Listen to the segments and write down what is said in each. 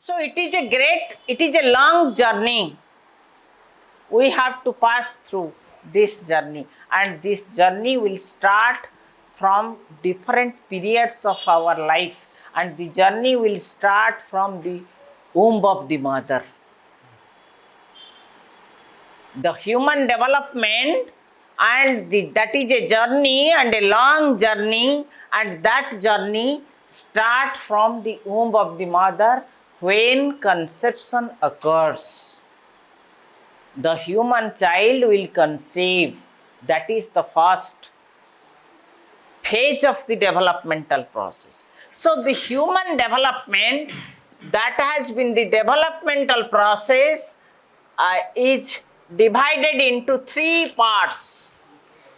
So it is a long journey. We have to pass through this journey, and this journey will start from different periods of our life, and the journey will start from the womb of the mother. The human development that is a journey and a long journey, and that journey start from the womb of the mother when conception occurs. The human child will conceive. That is the first phase of the developmental process. So the human development, that has been the developmental process, is divided into three parts,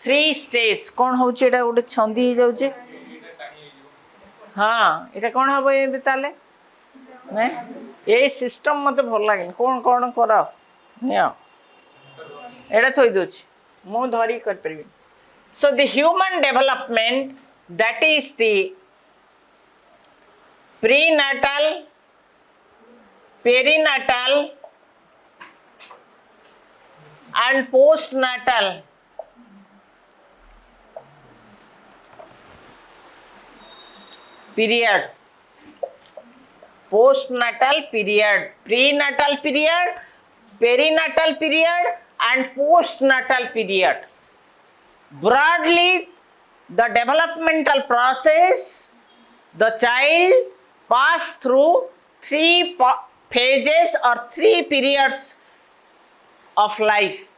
three stages. कौन होची एटा गोटे छंदी हो जाउची? हाँ, एटा कौन हबो ए ताले? ने ए सिस्टम मते भल लागे कौन कौन करा निया एटा थोई दोची मु धरी कर परबी. So the human development, that is the prenatal, perinatal and postnatal period. Postnatal period, prenatal period, perinatal period and postnatal period. Broadly, the developmental process, the child pass through three phases or three periods of life: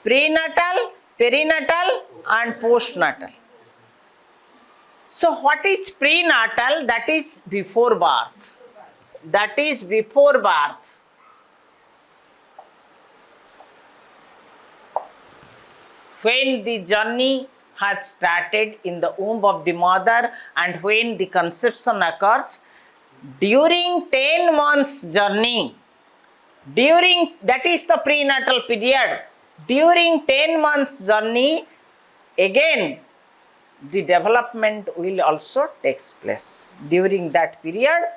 prenatal, perinatal and postnatal. So what is prenatal? That is before birth. That is before birth. When the journey has started in the womb of the mother and when the conception occurs, during 10 months journey, that is the prenatal period, during 10 months journey, again the development will also takes place. During that period,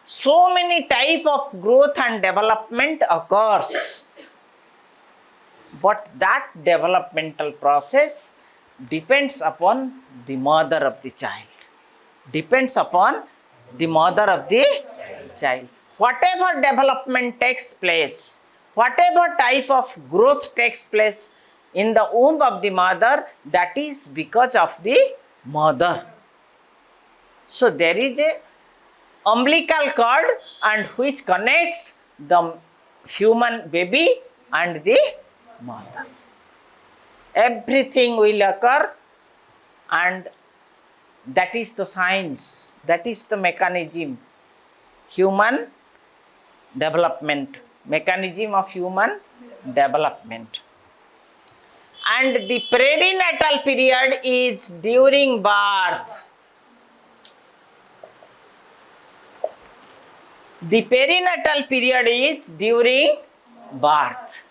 so many type of growth and development occurs. But that developmental process depends upon the mother of the child. Depends upon the mother of the child. Whatever development takes place, whatever type of growth takes place in the womb of the mother, that is because of the mother. So there is a umbilical cord and which connects the human baby and the mother. Everything will occur, and that is the science, that is the mechanism, human development, mechanism of human development. And the perinatal period is during birth. The perinatal period is during birth.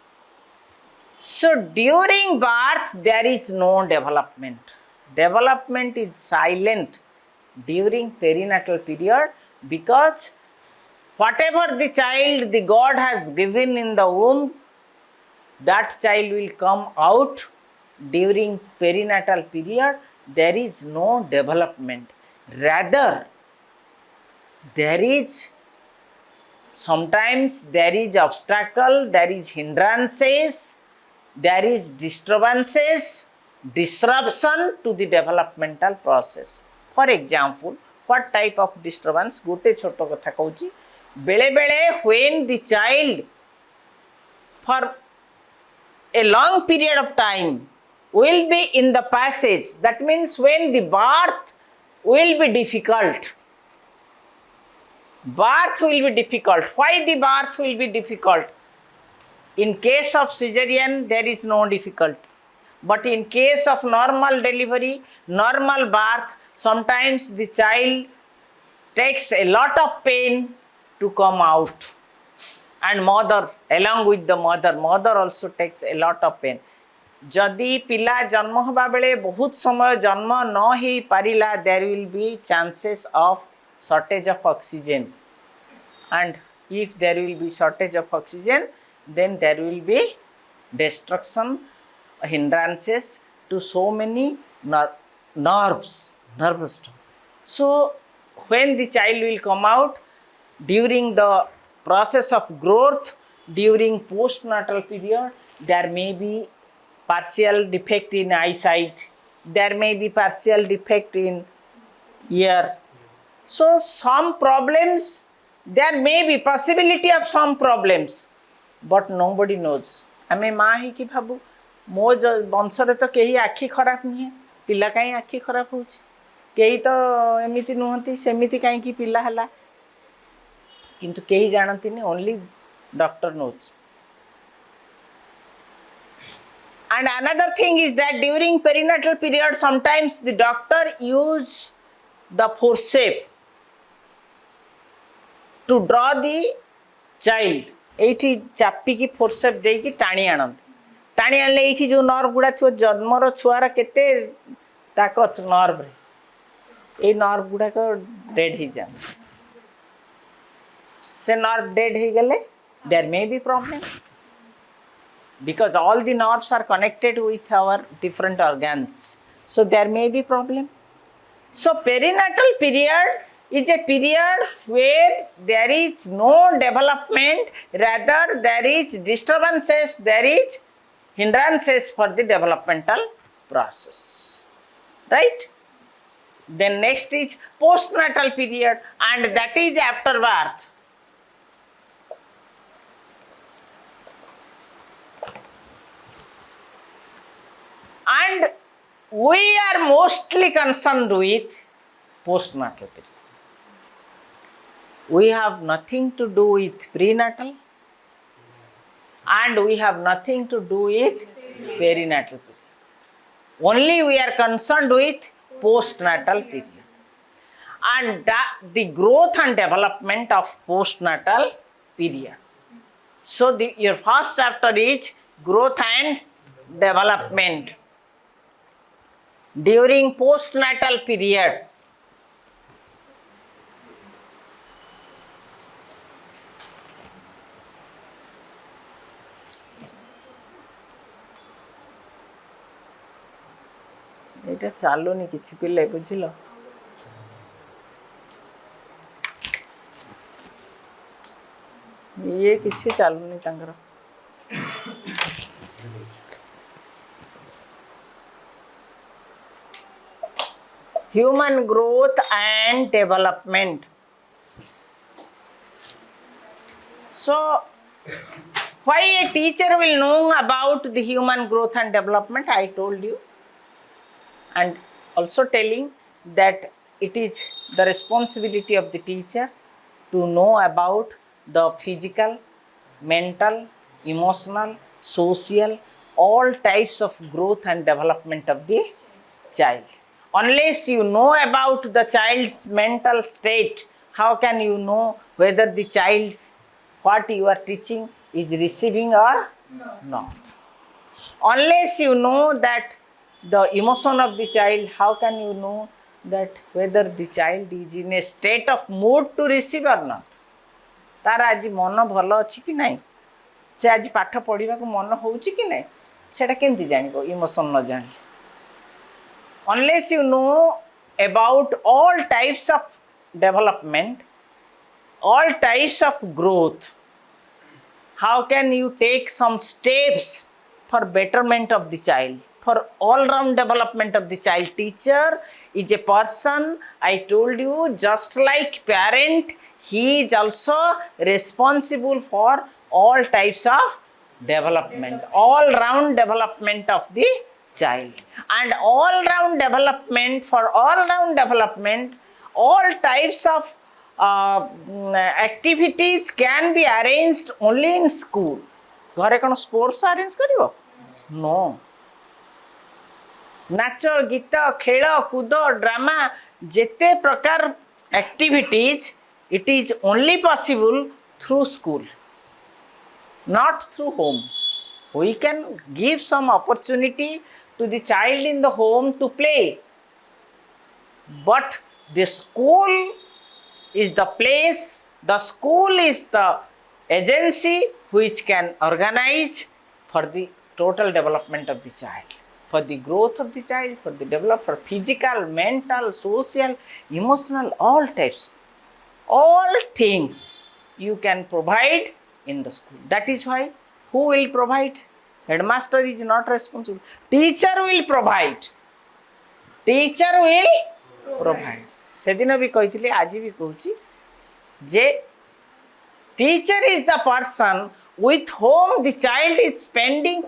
So during birth there is no development. Development is silent during perinatal period, because whatever the child the God has given in the womb, that child will come out during perinatal period. There is no development. Rather, there is sometimes there is obstacle, there is hindrances, there is disturbances, disruption to the developmental process. For example, what type of disturbance? गोटे छोट कथा कहूँ, बेले बेले when the child for a long period of time will be in the passage, that means when the birth will be difficult. Birth will be difficult. Why the birth will be difficult? In case of cesarean, there is no difficulty. But in case of normal delivery, normal birth, sometimes the child takes a lot of pain to come out. And mother, along with the mother also takes a lot of pain. जदि पिला जन्म होबा बेले बहुत समय जन्म न ही पारिला, there will be chances of shortage of oxygen. and if there will be shortage of oxygen, then there will be destruction, hindrances to so many nerves. So when the child will come out during the process of growth, during postnatal period, there may be partial defect in eyesight, there may be partial defect in ear. So some problems, there may be possibility of some problems, but nobody knows. आमे माँ ही कि भाबू मो वंशरे तो कहीं आखि खराब नुहे, पिला कहीं आखि खराब हो, कई तो एमती नुहति सेमती कहीं पिला है, किंतु कहीं जानती नहीं, only doctor knows. And another thing is that during perinatal period, sometimes the doctor use the forceps to draw the child. एठी चापी की फोर्सेप दे की टाणी आनंद, टाणी आनले एठी जो नर्व गुडा थियो जन्मर छुआर केते ताकत नर्व रे, ए नर्व गुडा को डेड ही जान, से नर्व डेड ही गले, there may be problem because all the nerves are connected with our different organs, so there may be problem. So perinatal period is a period where there is no development, rather there is disturbances, there is hindrances for the developmental process, right? Then next is postnatal period, and that is after birth. And we are mostly concerned with postnatal period. We have nothing to do with prenatal, and we have nothing to do with perinatal period. Only we are concerned with postnatal period, and the growth and development of postnatal period. So your first chapter is growth and development during postnatal period. এটা চালুনি কিছু পিলে বুঝিল, ये किसी चालुनी तांकर. Human growth and development. So why a teacher will know about the human growth and development, I told you, and also telling that it is the responsibility of the teacher to know about the physical, mental, emotional, social, all types of growth and development of the child. Unless you know about the child's mental state, how can you know whether the child, what you are teaching, is receiving or not? Unless you know that the emotion of the child, how can you know that whether the child is in a state of mood to receive or not? तार आज मन भल अच्छी कि नहीं, से आज पाठ पढ़ा को मन होउची कि नहीं, सेटा केमती जानिबो इमोशन न जान. Unless you know about all types of development, all types of growth, how can you take some steps for betterment of the child, for all round development of the child? Teacher is a person, I told you, just like parent, he is also responsible for all types of development, all round development of the child. And all round development, for all round development, all types of activities can be arranged only in school. घरे कौन sports arrange करिवो? No. नाच गीत खेल कूद drama जेते प्रकार activities, it is only possible through school, not through home. We can give some opportunity to the child in the home to play, but the school is the place The school is the agency which can organize for the total development of the child, for the growth of the child, for the development, physical, mental, social, emotional, all types, all things you can provide in the school. That is why who will provide? Headmaster is not responsible. Teacher will provide. Teacher will provide. ସେଦିନ ବି କହିଥିଲି ଆଜି ବି କହୁଛି ଯେ teacher is the person with whom the child is spending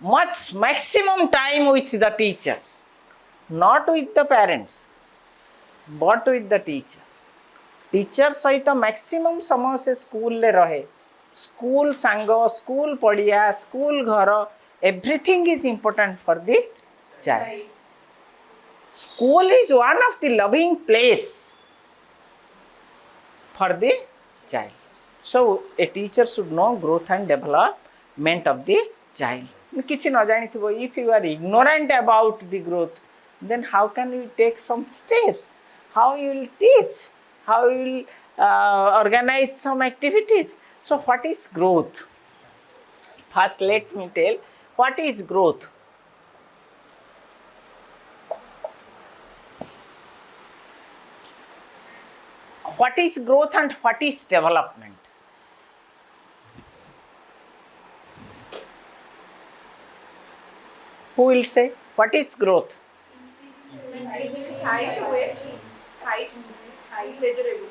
much maximum time with the teacher, not with the parents, but with the teacher. Teacher सहित maximum समय से school रे रहे, स्कूल सांग, स्कूल पढ़िया, स्कूल घर, everything is important for the child. School is one of the loving place for the child. So a teacher should know growth and development of the child. किसी न जानी थी वो, if you are ignorant about the growth, then how can you take some steps? How you will teach? How you will organize some activities? So what is growth? First let me tell what is growth. What is growth and what is development? Who will say what is growth? Height, weight, measurable.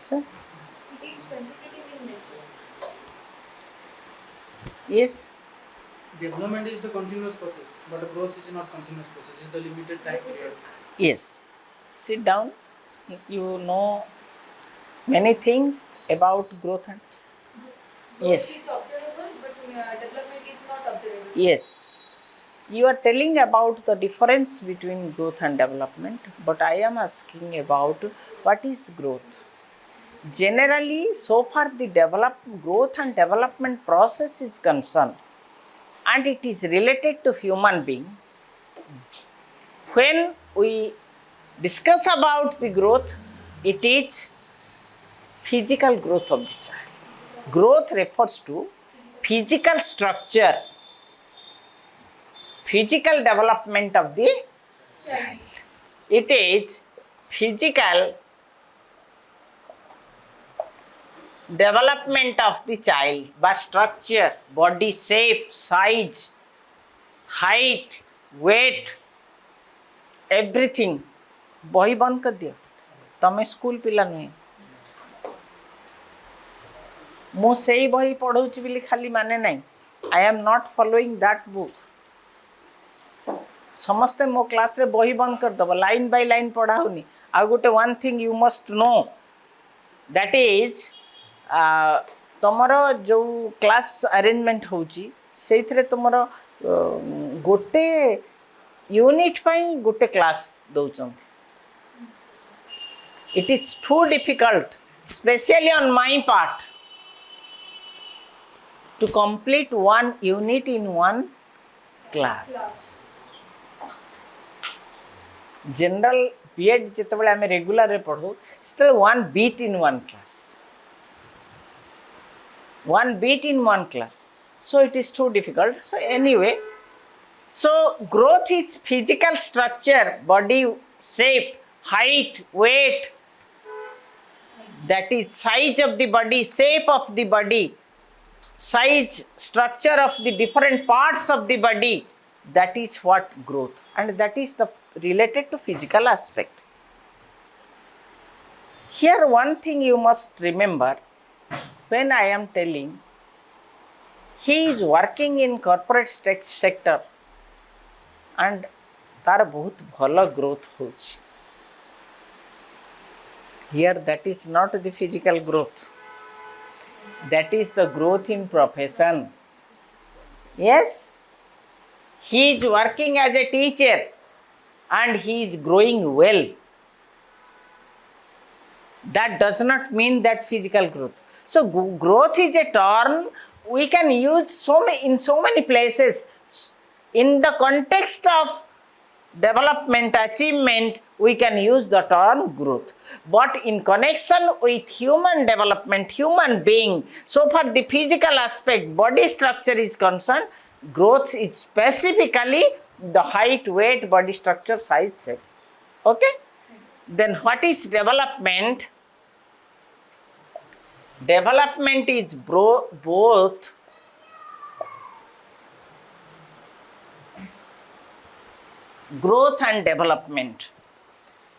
So, It is quantitative in nature. yes. Development is the continuous process, but growth is not continuous process. It's the limited time period. Yes. Sit down. You know many things about growth and yes. Growth is observable, but development is not observable. Yes. You are telling about the difference between growth and development, but I am asking about what is growth. Generally, so far the growth and development process is concerned, and it is related to human being. When we discuss about the growth, it is physical growth of the child. Growth refers to physical structure, physical development of the child. It is physical development of the child by structure, body shape, size, height, weight, everything. बही बंद कर दियो, तमें school पिला नुहे. मु सेई बही पढ़ौछि बिली खाली माने नहीं. I am not following that book. समस्ते मो क्लास रे बही बंद कर दब, लाइन बाय लाइन पढ़ा होनी. आ गोटे one thing you must know, that is तुमर जो क्लास अरेंजमेंट होची सेइथरे तुमर गोटे यूनिट पाई गोटे class दउछन. It is too difficult, especially on my part, to complete one unit in one class. General B.Ed जेतेबेले आमे रेगुलर रे पढ़ो, still one beat in one class. One beat in one class. So it is too difficult. So anyway, so growth is physical structure, body shape, height, weight, that is size of the body, shape of the body, size, structure of the different parts of the body. That is what growth, and that is the related to physical aspect. Here one thing you must remember, when I am telling he is working in corporate sector and तार बहुत भल growth होची. Here that is not the physical growth, that is the growth in profession. Yes, he is working as a teacher and he is growing well. That does not mean that physical growth. So growth is a term we can use in so many places in the context of development achievement, we can use the term growth. But in connection with human development, human being, so far the physical aspect, body structure is concerned, growth is specifically the height, weight, body structure, size, shape. Okay? Then what is development? Development is both growth and development.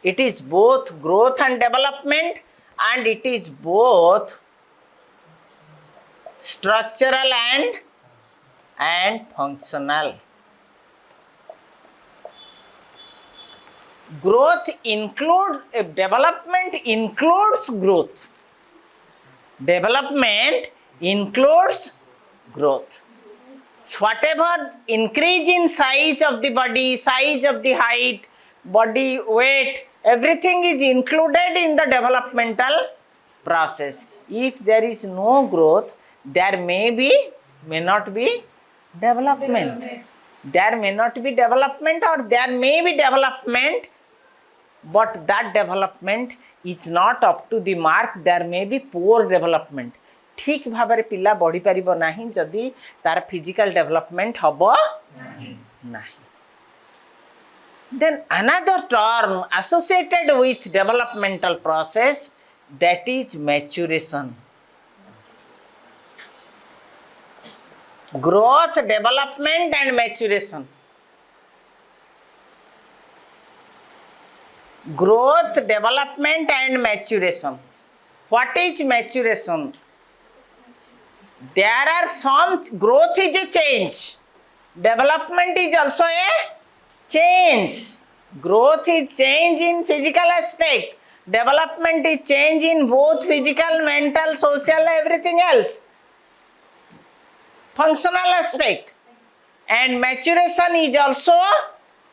It is both growth and development, and it is both structural and functional. Growth development includes growth. Development includes growth. So whatever increase in size of the body, size of the height, body weight, everything is included in the developmental process. If there is no growth, there may not be development. There may not be development, or there may be development, but that development is not up to the mark. There may be poor development. ठीक भाବରେ पिला बढ़ी परिबो नाही जदि तार physical development हबो नाही. Then another term associated with developmental process, that is maturation. Growth, development and maturation. Growth, development and maturation. What is maturation? There are some, growth is a change. Development is also a change. Growth is change in physical aspect. Development is change in both physical, mental, social, everything else. Functional aspect. And maturation is also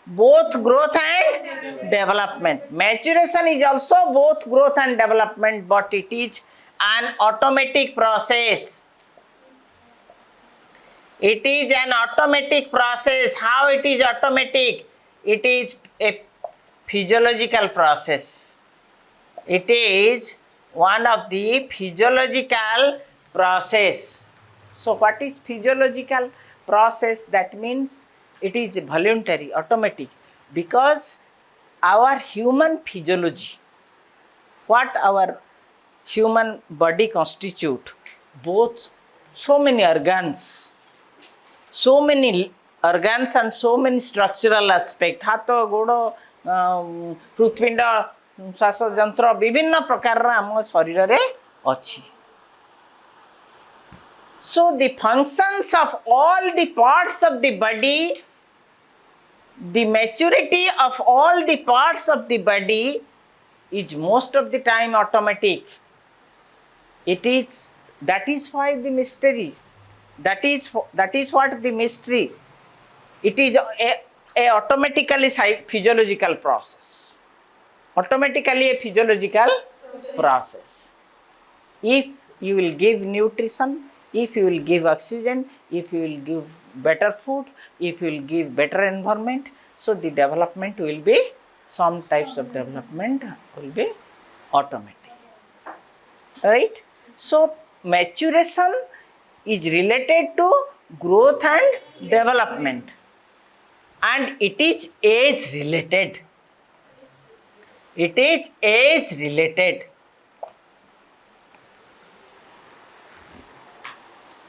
both growth and development. Maturation is also both growth and development, but it is an automatic process. It is an automatic process. How it is automatic? It is a physiological process. It is one of the physiological process. So what is physiological process? That means it is voluntary, automatic, because our human physiology, what our human body constitute, both so many organs and so many structural aspect, hato godo पृथ्वींड श्वास जंत्र विभिन्न प्रकार आम शरीर रे अछि. So the functions of all the parts of the body, the maturity of all the parts of the body is most of the time automatic. That is why the mystery. That is what the mystery. It is a automatically physiological process. Automatically a physiological process. If you will give nutrition, if you will give oxygen, if you will give better food, if you will give better environment, so the development will be, some types of development will be automatic. Right? So maturation is related to growth and development, and it is age related. It is age related.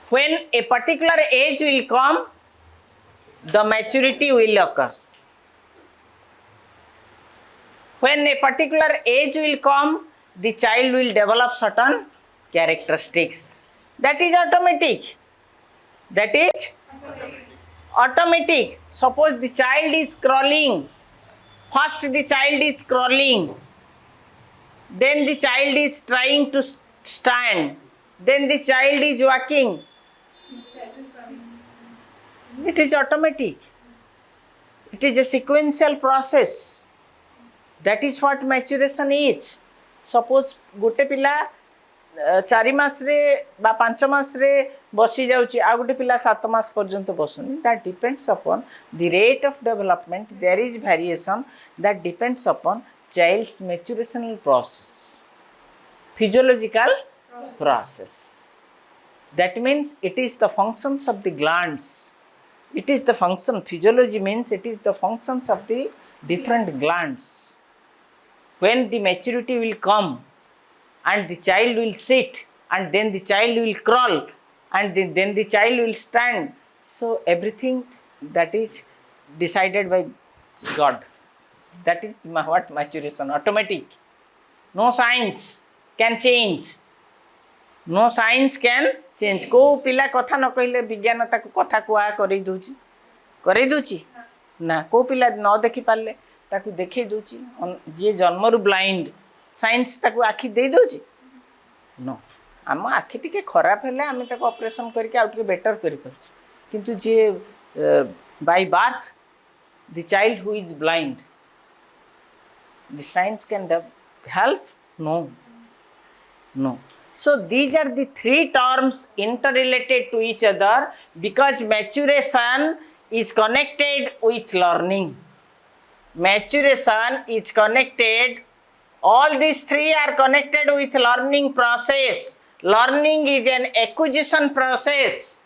When a particular age will come, the maturity will occur. When a particular age will come, the child will develop certain characteristics. That is automatic. That is automatic. Suppose the child is crawling. First the child is crawling. Then the child is trying to stand. Then the child is walking. It is automatic. It is a sequential process. That is what maturation is. Suppose गोटे पिला 4 मास रे बा 5 मास रे बसी जाउची आ गोटे पिला 7 मास पर्यंत बसुनी that depends upon the rate of development there is variation that depends upon child's maturational process physiological process. That means it is the functions of the glands. It is the function. Physiology means it is the functions of the different glands. When the maturity will come and the child will sit and then the child will crawl and then the child will stand. So everything that is decided by God. That is what maturation, automatic. No science can change. No science can change. को पिला कथा न कहले विज्ञान ताको कथा कुआ करे दूची ना को पिला न देखि पारले ताको देखै दूची जे जन्मरु ब्लाइंड साइंस ताको आखि दे दूची नो आम आखि टिके खराब हेले आम ताको ऑपरेशन करके आउ टिके बेटर करि परछ किंतु जे by birth the child who is blind the science can help no. So these are the three terms interrelated to each other because maturation is connected with learning. Maturation is connected, all these three are connected with learning process. Learning is an acquisition process.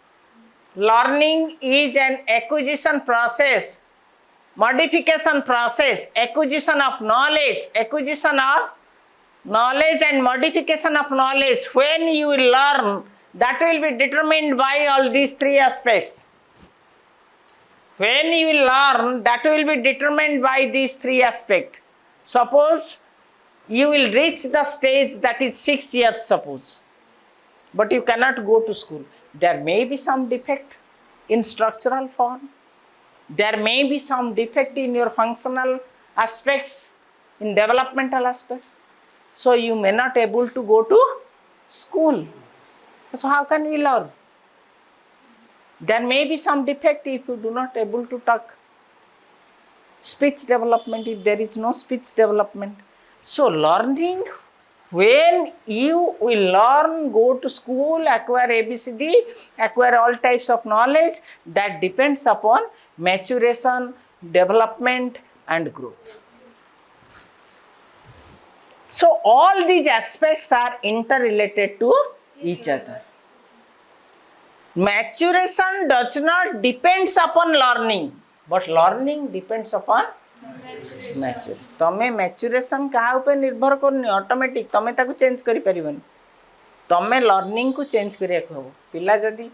Learning is an acquisition process. Modification process, acquisition of knowledge and modification of knowledge. When you will learn, that will be determined by all these three aspects. When you will learn, that will be determined by these three aspects. Suppose you will reach the stage that is 6 years, suppose, but you cannot go to school. There may be some defect in structural form. There may be some defect in your functional aspects, in developmental aspects. So you may not able to go to school. So how can we learn? There may be some defect if you do not able to talk. Speech development, if there is no speech development. So learning, when you will learn, go to school, acquire ABCD, acquire all types of knowledge, that depends upon maturation, development and growth. So all these aspects are interrelated to each other. Maturation does not depends upon learning, but learning depends upon maturation. तमे maturation कहा ऊपर निर्भर करनी automatic तमे ताको change करि परिबनी तमे learning को चेंज करिया को पिला जदी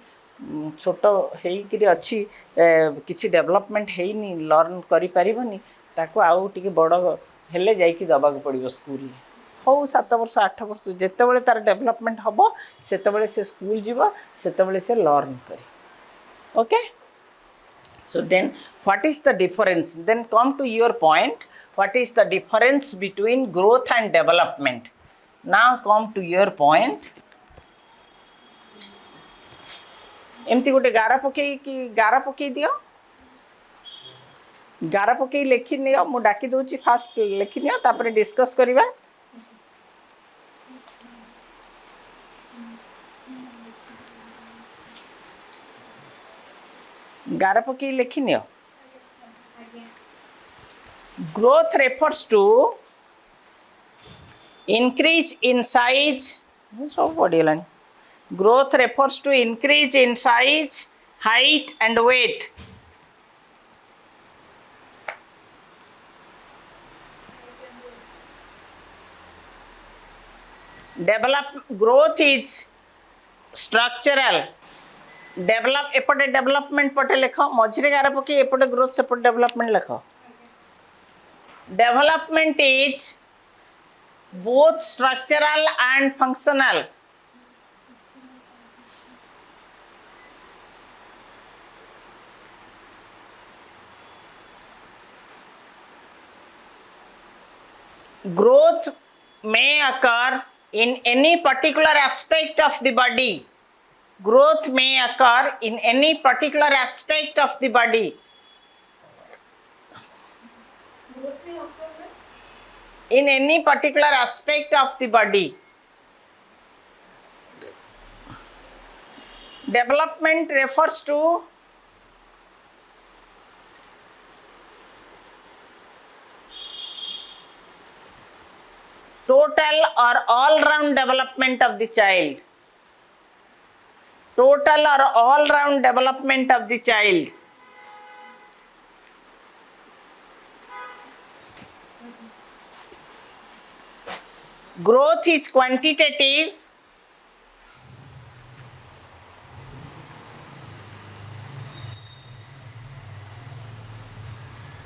छोट हेई कि अच्छी किसी डेवलपमेंट हेनी लर्न करि परिबनी ताको आउ टिके बड़ हेले जाई कि दबा को पड़िबो स्कूल हो 7 वर्ष 8 वर्ष जेते बेले तार डेवलपमेंट हबो सेते बेले से स्कूल जीवो सेते बेले से लर्न करी okay so then what is the difference then come to your point what is the difference between growth and development now come to your point एमती गोटे गारा पकई दियो गारा पकई लिखि नियो मु डाकी दोची फास्ट लिखि नियो तापर डिस्कस करिवा गारा पकई लिखि neo growth refers to increase in size so पढ़िलानी growth refers to increase in size height and weight growth is structural develop एपटे development पटे लिख मझे गारा पकई एपटे growth सेपटे development लिख development is both structural and functional growth may occur in any particular aspect of the body growth may occur in any particular aspect of the body in any particular aspect of the body Development refers to total or all-round development of the child. Total or all-round development of the child. Growth is quantitative.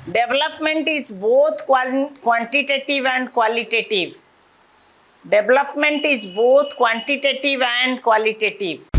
Development is both quantitative and qualitative. Development is both quantitative and qualitative.